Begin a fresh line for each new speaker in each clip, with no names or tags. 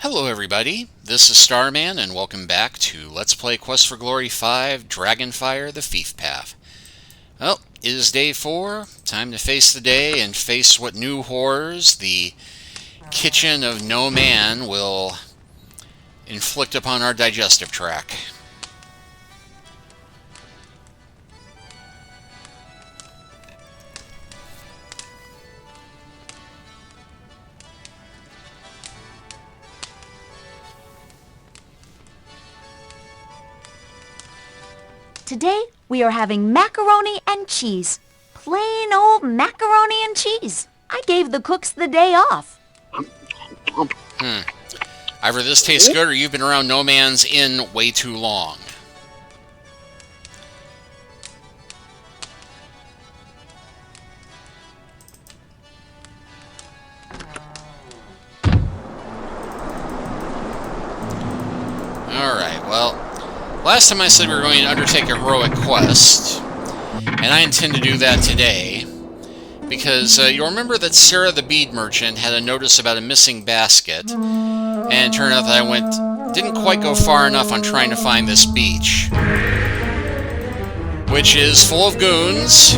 Hello everybody, this is Starman and welcome back to Let's Play Quest for Glory 5 Dragonfire the Thief Path. Well, it is day 4, time to face the day and face what new horrors the kitchen of no man will inflict upon our digestive tract.
Today, we are having macaroni and cheese. Plain old macaroni and cheese. I gave the cooks the day off.
Either this tastes good or you've been around No Man's Inn way too long. Alright, well, last time I said we were going to undertake a heroic quest, and I intend to do that today, because you'll remember that Sarah the bead merchant had a notice about a missing basket, and it turned out that I didn't quite go far enough on trying to find this beach, which is full of goons,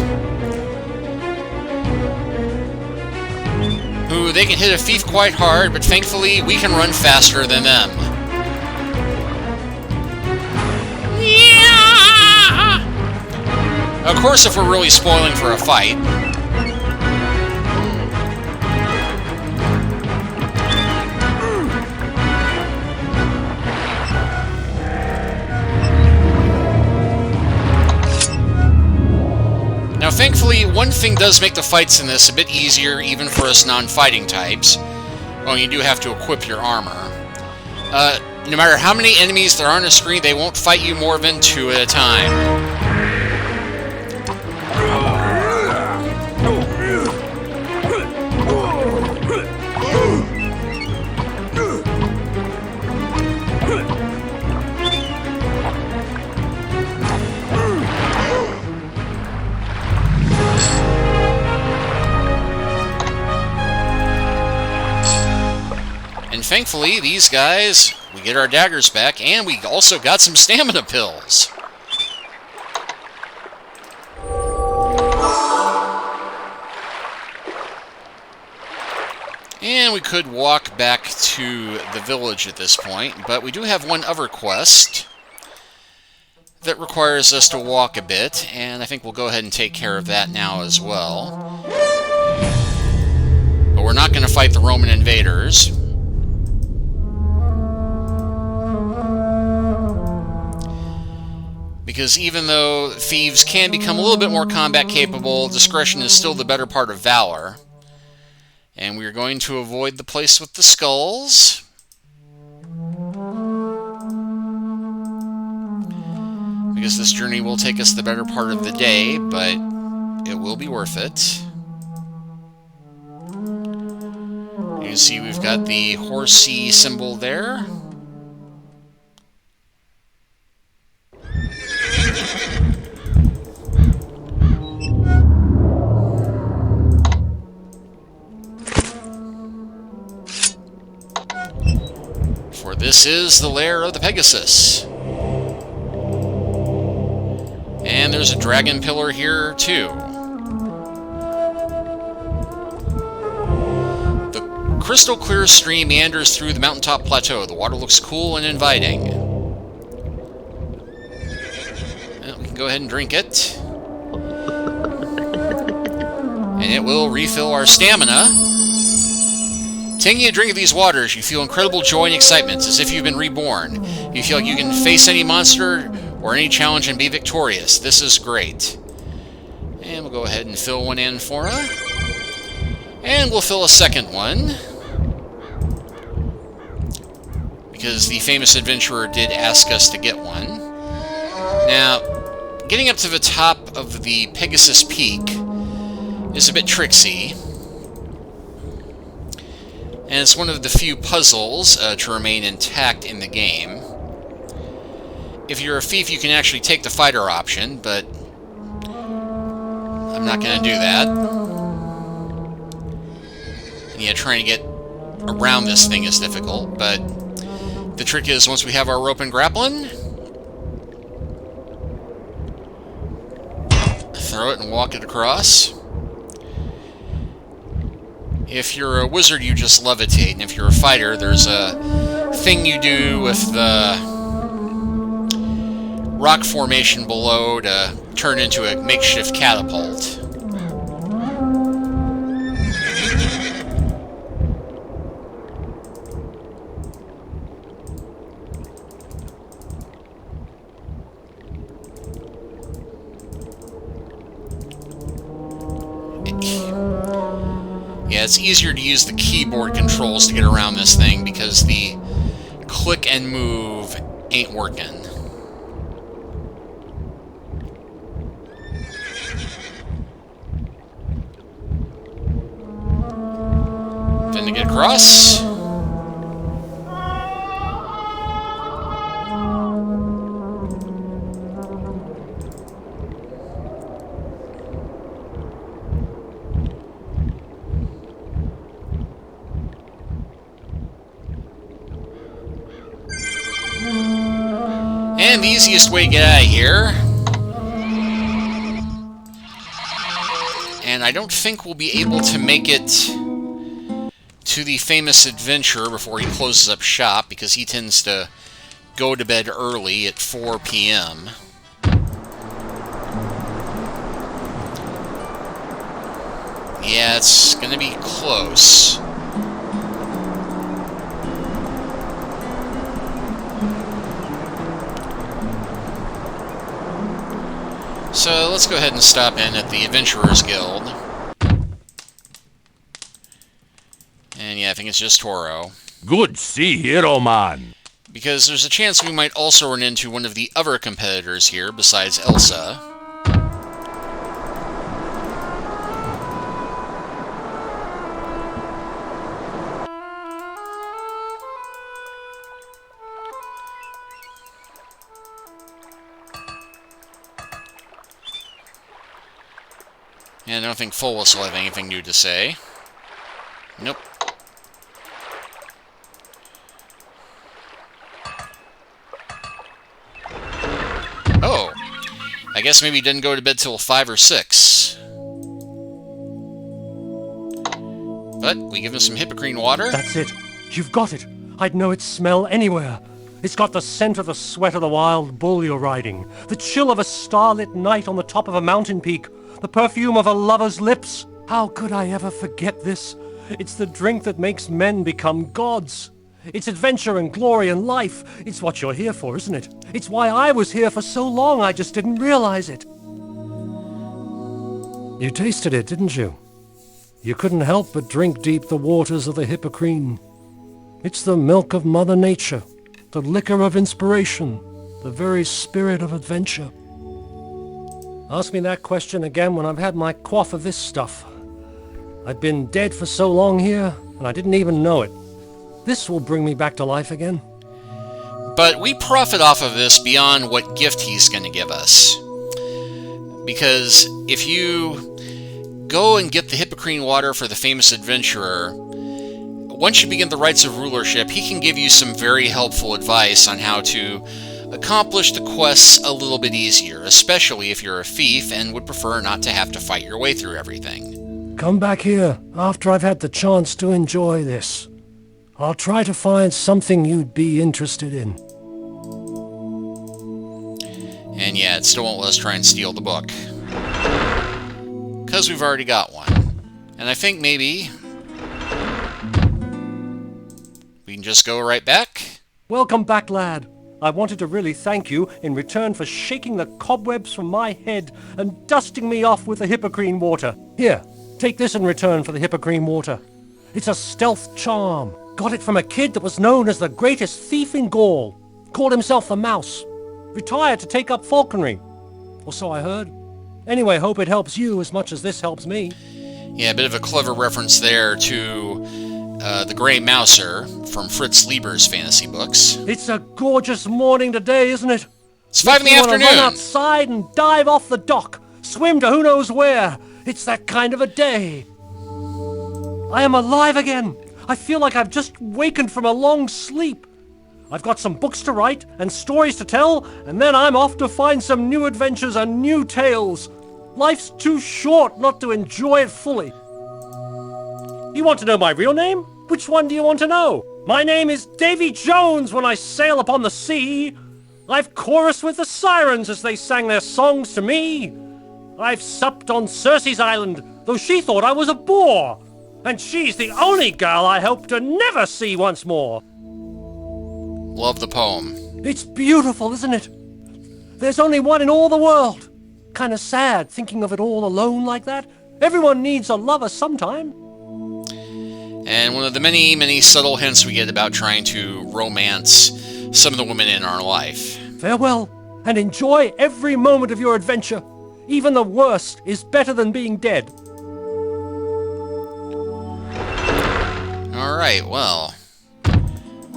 who they can hit a thief quite hard, but thankfully we can run faster than them. Of course, if we're really spoiling for a fight. Now, thankfully, one thing does make the fights in this a bit easier, even for us non-fighting types. Well, you do have to equip your armor. No matter how many enemies there are on the screen, they won't fight you more than 2 at a time. And thankfully, these guys, we get our daggers back, and we also got some stamina pills. And we could walk back to the village at this point, but we do have one other quest that requires us to walk a bit, and I think we'll go ahead and take care of that now as well. But we're not going to fight the Roman invaders. Because even though thieves can become a little bit more combat capable, discretion is still the better part of valor. And we're going to avoid the place with the skulls. Because this journey will take us the better part of the day, but it will be worth it. You can see we've got the horsey symbol there. For this is the lair of the Pegasus. And there's a dragon pillar here, too. The crystal clear stream meanders through the mountaintop plateau. The water looks cool and inviting. Well, we can go ahead and drink it. And it will refill our stamina. Taking a drink of these waters, you feel incredible joy and excitement, as if you've been reborn. You feel like you can face any monster or any challenge and be victorious. This is great. And we'll go ahead and fill one in for her. And we'll fill a second one, because the famous adventurer did ask us to get one. Now, getting up to the top of the Pegasus Peak is a bit tricksy. And it's one of the few puzzles to remain intact in the game. If you're a thief, you can actually take the fighter option, but I'm not going to do that. And yeah, trying to get around this thing is difficult, but the trick is once we have our rope and grappling, throw it and walk it across. If you're a wizard, you just levitate, and if you're a fighter, there's a thing you do with the rock formation below to turn into a makeshift catapult. Yeah, it's easier to use the keyboard controls to get around this thing because the click and move ain't working. Then to get across. And the easiest way to get out of here. And I don't think we'll be able to make it to the famous adventurer before he closes up shop, because he tends to go to bed early at 4 p.m. Yeah, it's gonna be close. So let's go ahead and stop in at the Adventurers Guild. And yeah, I think it's just Toro.
Good see, hero man.
Because there's a chance we might also run into one of the other competitors here besides Elsa. And I don't think Fulus will have anything new to say. Nope. Oh. I guess maybe he didn't go to bed till 5 or 6. But we give him some Hippocrene water.
That's it. You've got it. I'd know its smell anywhere. It's got the scent of the sweat of the wild bull you're riding, the chill of a starlit night on the top of a mountain peak, the perfume of a lover's lips. How could I ever forget this? It's the drink that makes men become gods. It's adventure and glory and life. It's what you're here for, isn't it? It's why I was here for so long, I just didn't realize it. You tasted it, didn't you? You couldn't help but drink deep the waters of the Hippocrene. It's the milk of Mother Nature, the liquor of inspiration, the very spirit of adventure. Ask me that question again when I've had my quaff of this stuff. I've been dead for so long here, and I didn't even know it. This will bring me back to life again.
But we profit off of this beyond what gift he's going to give us. Because if you go and get the Hippocrene water for the famous adventurer, once you begin the rites of rulership, he can give you some very helpful advice on how to accomplish the quests a little bit easier, especially if you're a thief and would prefer not to have to fight your way through everything.
Come back here after I've had the chance to enjoy this. I'll try to find something you'd be interested in.
And yeah, it still won't let us try and steal the book. Because we've already got one. And I think maybe we can just go right back.
Welcome back, lad. I wanted to really thank you in return for shaking the cobwebs from my head and dusting me off with the Hippocrene water. Here, take this in return for the Hippocrene water. It's a stealth charm. Got it from a kid that was known as the greatest thief in Gaul. Called himself the Mouse. Retired to take up falconry. Or so I heard. Anyway, hope it helps you as much as this helps me.
Yeah, a bit of a clever reference there to the Grey Mouser from Fritz Lieber's fantasy books.
It's a gorgeous morning today, isn't it?
It's 5 in the afternoon.
Run outside and dive off the dock. Swim to who knows where. It's that kind of a day. I am alive again. I feel like I've just wakened from a long sleep. I've got some books to write and stories to tell, and then I'm off to find some new adventures and new tales. Life's too short not to enjoy it fully. You want to know my real name? Which one do you want to know? My name is Davy Jones when I sail upon the sea. I've chorused with the sirens as they sang their songs to me. I've supped on Circe's island, though she thought I was a boor. And she's the only girl I hope to never see once more.
Love the poem.
It's beautiful, isn't it? There's only one in all the world. Kind of sad thinking of it all alone like that. Everyone needs a lover sometime.
And one of the many, many subtle hints we get about trying to romance some of the women in our life.
Farewell, and enjoy every moment of your adventure. Even the worst is better than being dead.
Alright, well,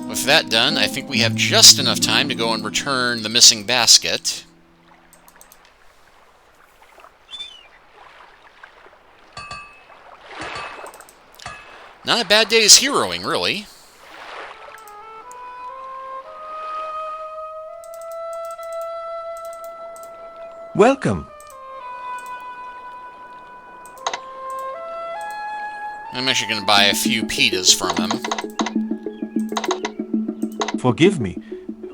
with that done, I think we have just enough time to go and return the missing basket. Not a bad day's heroing, really.
Welcome.
I'm actually going to buy a few pitas from him.
Forgive me,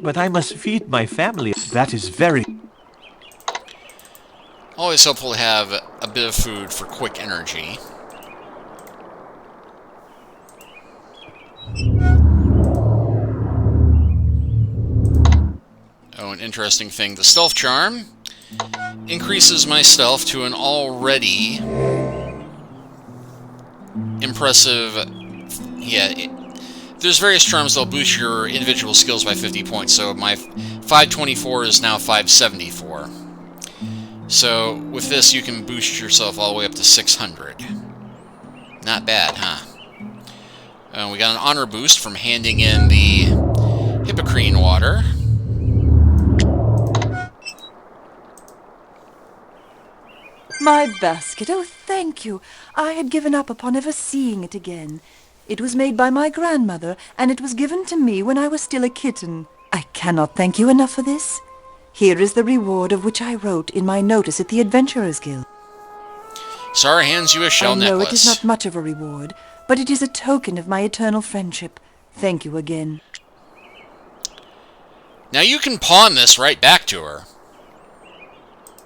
but I must feed my family. That is very...
Always helpful to have a bit of food for quick energy. Oh, an interesting thing. The stealth charm increases my stealth to an already impressive... there's various charms that'll boost your individual skills by 50 points, so my 524 is now 574. So, with this, you can boost yourself all the way up to 600. Not bad, huh? We got an honor boost from handing in the Hippocrene water.
My basket, oh thank you. I had given up upon ever seeing it again. It was made by my grandmother, and it was given to me when I was still a kitten. I cannot thank you enough for this. Here is the reward of which I wrote in my notice at the Adventurers Guild.
Sara hands you a shell necklace.
I know it is not much of a reward, but it is a token of my eternal friendship. Thank you again.
Now you can pawn this right back to her.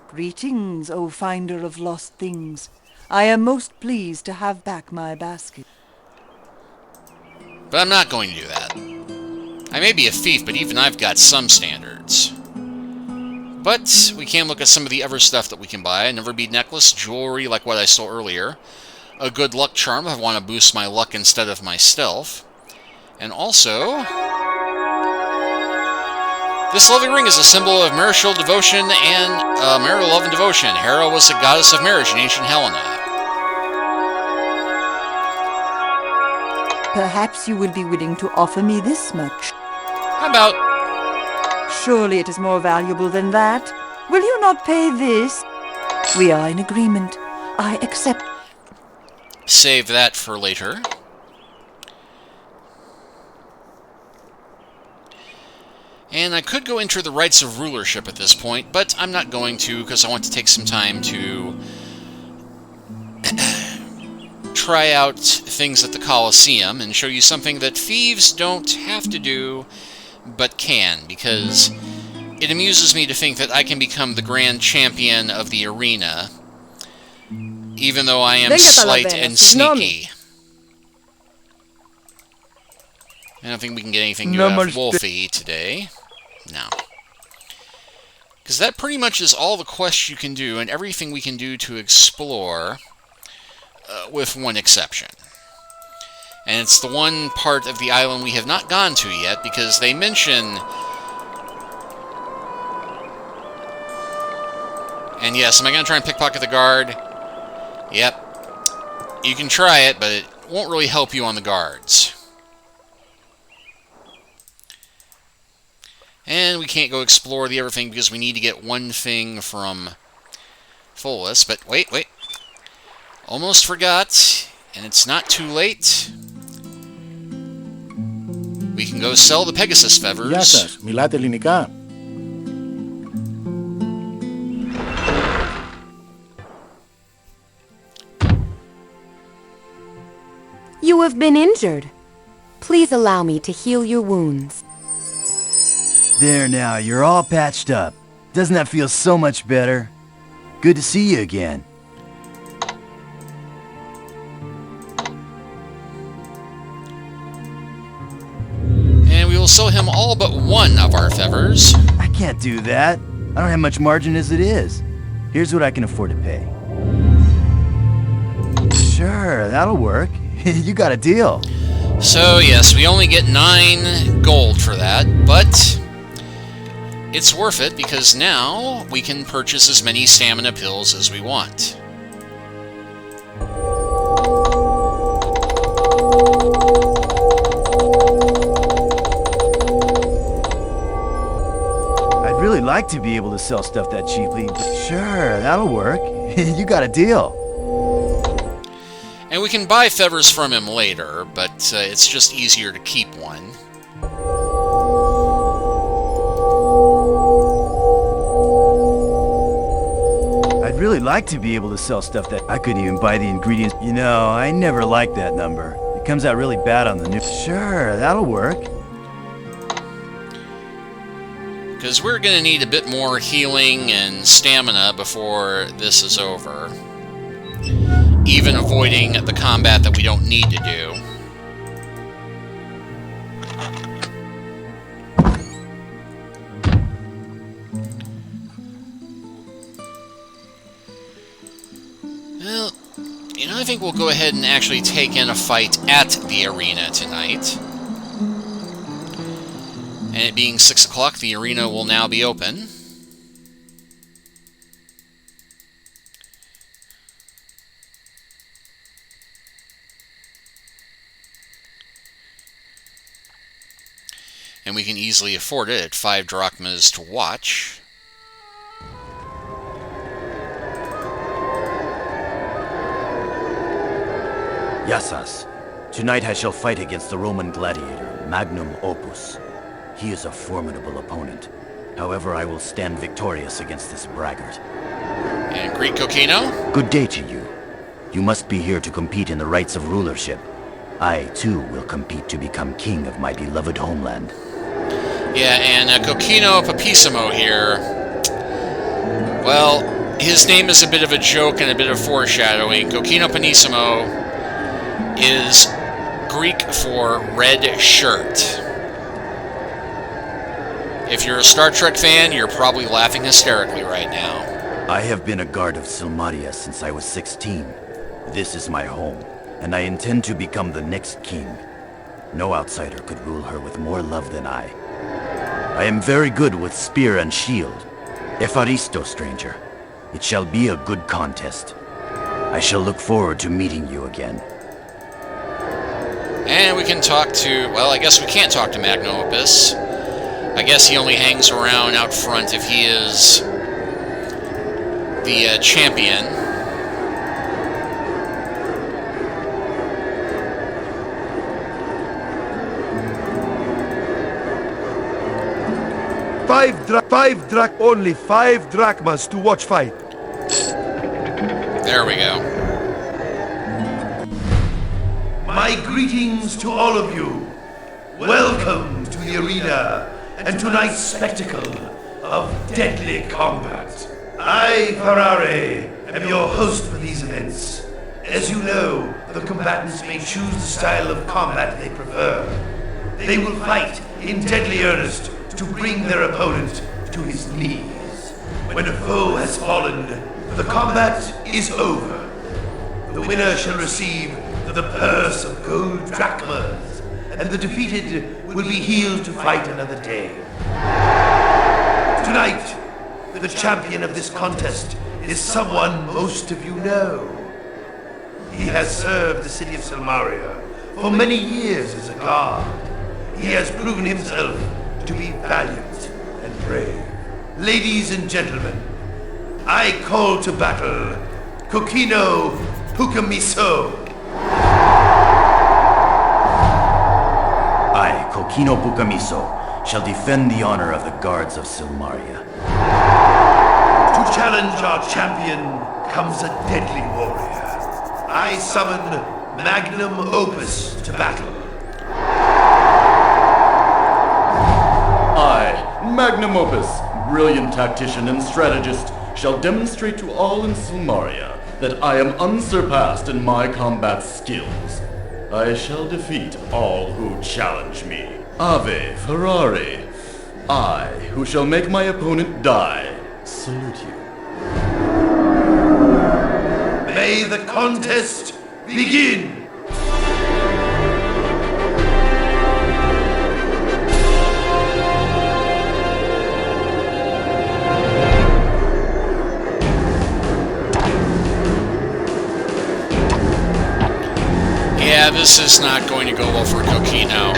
Greetings, O finder of lost things. I am most pleased to have back my basket.
But I'm not going to do that. I may be a thief, but even I've got some standards. But we can look at some of the other stuff that we can buy. A never bead necklace, jewelry like what I stole earlier. A good luck charm if I want to boost my luck instead of my stealth. And also... this lovely ring is a symbol of marital devotion and marital love and devotion. Hera was the goddess of marriage in ancient Helena.
Perhaps you will be willing to offer me this much.
How about...
Surely it is more valuable than that. Will you not pay this? We are in agreement. I accept.
Save that for later. And I could go enter the rights of rulership at this point, but I'm not going to because I want to take some time to try out things at the Colosseum and show you something that thieves don't have to do, but can, because it amuses me to think that I can become the grand champion of the arena, even though I am slight and sneaky. I don't think we can get anything new out of Wolfie today. No. Because that pretty much is all the quests you can do and everything we can do to explore, with one exception. And it's the one part of the island we have not gone to yet, because they mention... And yes, am I going to try and pickpocket the guard? Yep. You can try it, but it won't really help you on the guards. And we can't go explore the other thing because we need to get one thing from Follis. But wait. Almost forgot, and it's not too late. we can go sell the Pegasus feathers.
Γεια σας, μιλάτε ελληνικά?
You have been injured. Please allow me to heal your wounds.
There now, you're all patched up. Doesn't that feel so much better? Good to see you again.
And we will sell him all but one of our feathers.
I can't do that. I don't have much margin as it is. Here's what I can afford to pay. Sure, that'll work. You got a deal.
So yes, we only get 9 gold for that, but it's worth it because now we can purchase as many stamina pills as we want.
I'd really like to be able to sell stuff that cheaply, but sure, that'll work. You got a deal.
And we can buy feathers from him later, but it's just easier to keep one.
I'd really like to be able to sell stuff that I couldn't even buy the ingredients. You know, I never liked that number. It comes out really bad on the news. Sure, that'll work.
Because we're going to need a bit more healing and stamina before this is over. Even avoiding the combat that we don't need to do. Well, you know, I think we'll go ahead and actually take in a fight at the arena tonight. And it being 6 o'clock, the arena will now be open. And we can easily afford it at 5 drachmas to watch.
Yassas, tonight I shall fight against the Roman gladiator, Magnum Opus. He is a formidable opponent. However, I will stand victorious against this braggart.
And Greek Coquino?
Good day to you. You must be here to compete in the rights of rulership. I, too, will compete to become king of my beloved homeland.
Yeah, and Coquino Papissimo here. Well, his name is a bit of a joke and a bit of foreshadowing. Coquino Panissimo is Greek for red shirt. If you're a Star Trek fan, you're probably laughing hysterically right now.
I have been a guard of Silmaria since I was 16. This is my home, and I intend to become the next king. No outsider could rule her with more love than I. I am very good with spear and shield. Epharisto, stranger. It shall be a good contest. I shall look forward to meeting you again.
And we can talk to... Well, I guess we can't talk to Magnum Opus. I guess he only hangs around out front if he is the champion.
Only 5 drachmas to watch fight.
There we go.
My greetings to all of you. Welcome to the arena and tonight's spectacle of deadly combat. I, Ferrari, am your host for these events. As you know, the combatants may choose the style of combat they prefer. They will fight in deadly earnest to bring their opponent to his knees. When a foe has fallen, the combat is over. The winner shall receive the purse of gold drachmas, and the defeated will be healed to fight another day. Tonight, the champion of this contest is someone most of you know. He has served the city of Silmaria for many years as a guard. He has proven himself to be valiant and brave. Ladies and gentlemen, I call to battle Coquino Pucamiso.
I, Kokino Bukamiso, shall defend the honor of the guards of Silmaria.
To challenge our champion comes a deadly warrior. I summon Magnum Opus to battle.
I, Magnum Opus, brilliant tactician and strategist, shall demonstrate to all in Silmaria that I am unsurpassed in my combat skills. I shall defeat all who challenge me. Ave Ferrari. I, who shall make my opponent die, salute you.
May the contest begin!
Yeah, this is not going to go well for Kokino.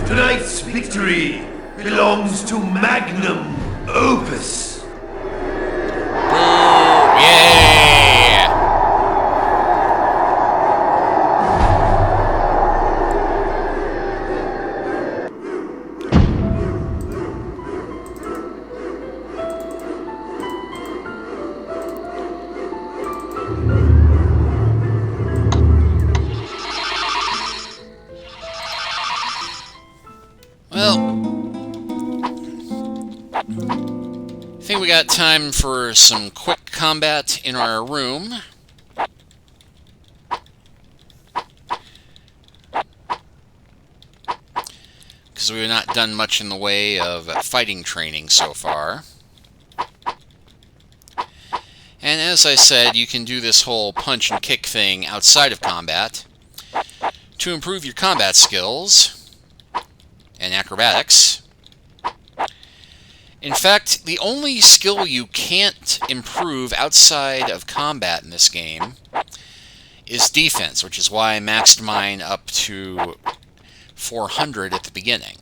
Tonight's victory belongs to Magnum Opus.
Yeah! Well, I think we got time for some quick combat in our room. Because we've not done much in the way of fighting training so far. And as I said, you can do this whole punch and kick thing outside of combat to improve your combat skills and acrobatics. In fact, the only skill you can't improve outside of combat in this game is defense, which is why I maxed mine up to 400 at the beginning.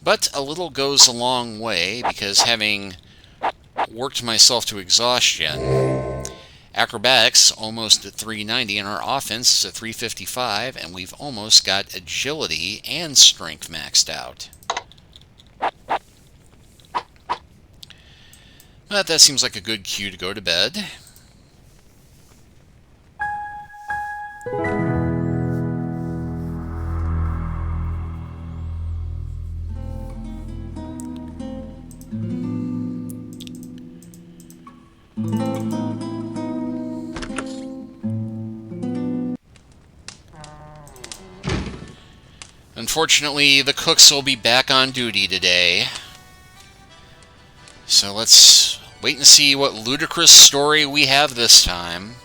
But a little goes a long way, because having worked myself to exhaustion, acrobatics almost at 390, and our offense is at 355, and we've almost got agility and strength maxed out. But that seems like a good cue to go to bed. Unfortunately, the cooks will be back on duty today. So let's wait and see what ludicrous story we have this time.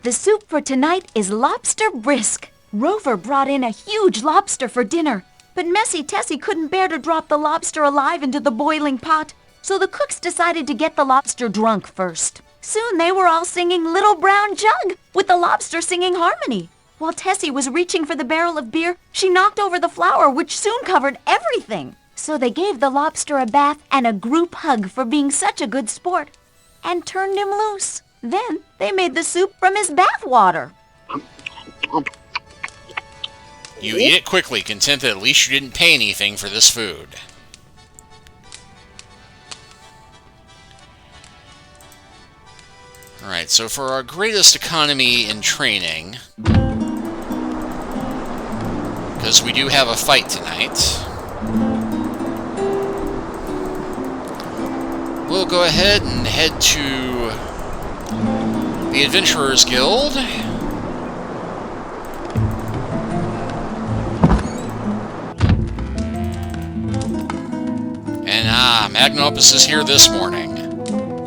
The soup for tonight is lobster brisk. Rover brought in a huge lobster for dinner, but Messy Tessie couldn't bear to drop the lobster alive into the boiling pot, so the cooks decided to get the lobster drunk first. Soon they were all singing Little Brown Jug, with the lobster singing harmony. While Tessie was reaching for the barrel of beer, she knocked over the flour, which soon covered everything. So they gave the lobster a bath and a group hug for being such a good sport, and turned him loose. Then they made the soup from his bath water.
You eat it quickly, content that at least you didn't pay anything for this food. Alright, so for our greatest economy in training, because we do have a fight tonight, we'll go ahead and head to the Adventurers Guild. And Magnum Opus is here this morning.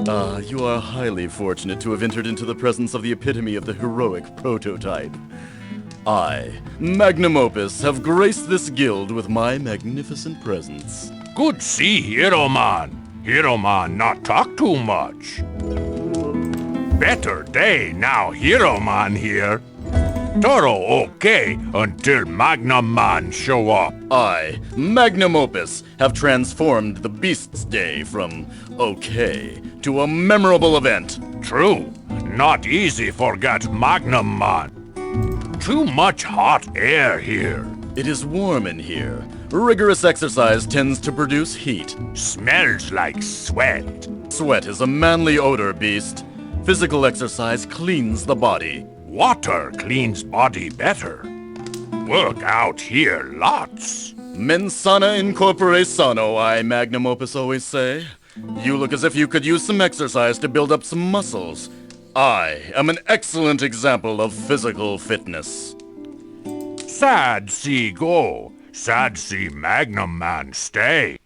You are highly fortunate to have entered into the presence of the epitome of the heroic prototype. I, Magnum Opus, have graced this guild with my magnificent presence.
Good see, Hero Man. Hero Man not talk too much. Better day now, Hero Man here. Thorough okay until Magnum Man show up.
I, Magnum Opus, have transformed the Beast's Day from okay to a memorable event.
True, not easy forget Magnum Man. Too much hot air here.
It is warm in here. Rigorous exercise tends to produce heat.
Smells like sweat.
Sweat is a manly odor, Beast. Physical exercise cleans the body.
Water cleans body better. Work out here lots.
Mens sana in corpore sano, I, Magnum Opus, always say. You look as if you could use some exercise to build up some muscles. I am an excellent example of physical fitness.
Sad see go. Sad see Magnum Man stay.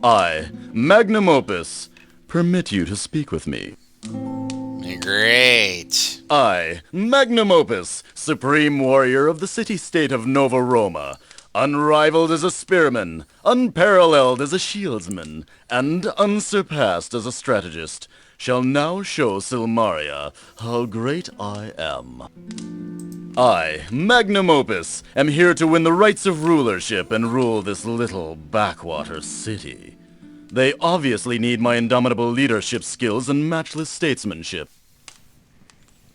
I, Magnum Opus, permit you to speak with me.
Great.
I, Magnum Opus, supreme warrior of the city-state of Nova Roma, unrivaled as a spearman, unparalleled as a shieldsman, and unsurpassed as a strategist, shall now show Silmaria how great I am. I, Magnum Opus, am here to win the rights of rulership and rule this little backwater city. They obviously need my indomitable leadership skills and matchless statesmanship.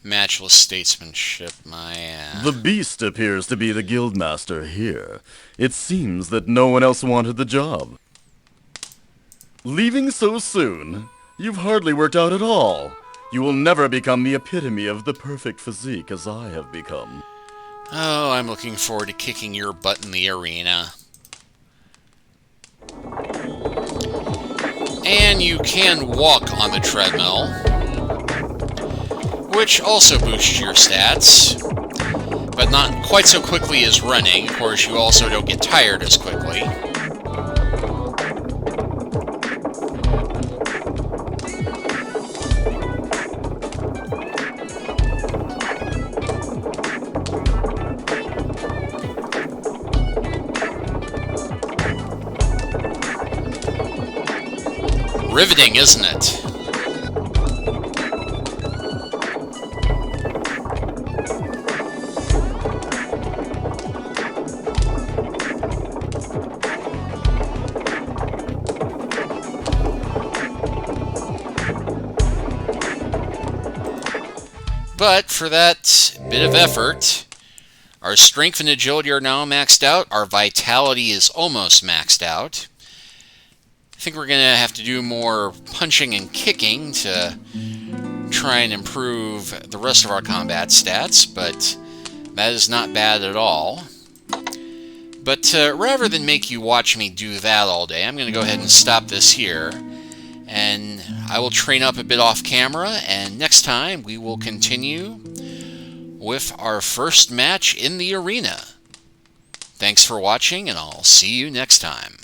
Matchless statesmanship,
The Beast appears to be the guildmaster here. It seems that no one else wanted the job. Leaving so soon? You've hardly worked out at all. You will never become the epitome of the perfect physique as I have become.
Oh, I'm looking forward to kicking your butt in the arena. And you can walk on the treadmill, which also boosts your stats, but not quite so quickly as running. Of course, you also don't get tired as quickly. Riveting, isn't it? But for that bit of effort, our strength and agility are now maxed out. Our vitality is almost maxed out. I think we're going to have to do more punching and kicking to try and improve the rest of our combat stats, but that is not bad at all. But rather than make you watch me do that all day, I'm going to go ahead and stop this here. And I will train up a bit off camera, and next time we will continue with our first match in the arena. Thanks for watching, and I'll see you next time.